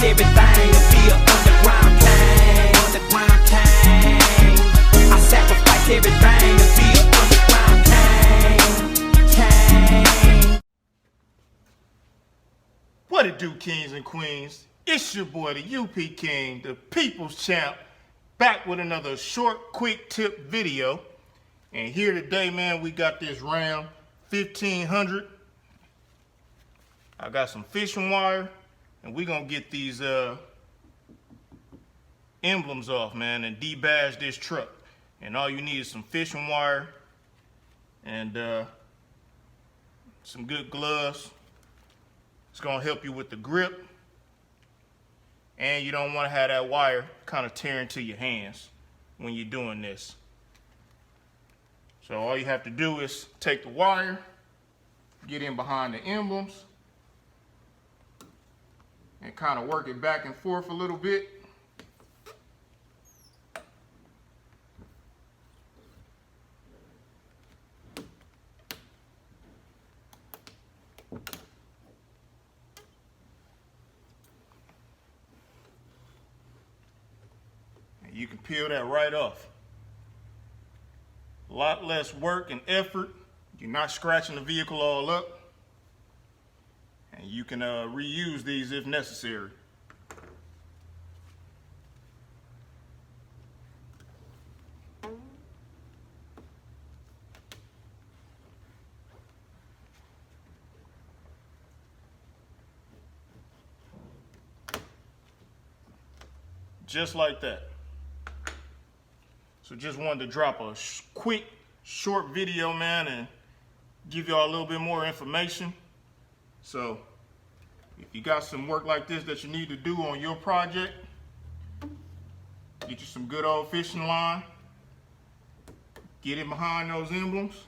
everything to be an underground king. Underground king. I sacrifice everything to be an underground king. King. What it do, kings and queens? It's your boy, the UP King, the People's Champ, back with another short, quick tip video. And here today, man, we got this Ram 1500. I got some fishing wire, and we're gonna get these emblems off, man, and debadge this truck. And all you need is some fishing wire and some good gloves. It's gonna help you with the grip, and you don't want to have that wire kind of tearing to your hands when you're doing this. So all you have to do is take the wire, get in behind the emblems, and kind of work it back and forth a little bit. And you can peel that right off. A lot less work and effort. You're not scratching the vehicle all up. And you can reuse these if necessary. Just like that. So just wanted to drop a quick, short video, man, and give y'all a little bit more information. So if you got some work like this that you need to do on your project, get you some good old fishing line, get in behind those emblems,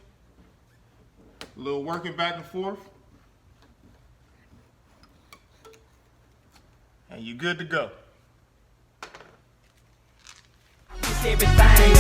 a little working back and forth, and you're good to go. Everything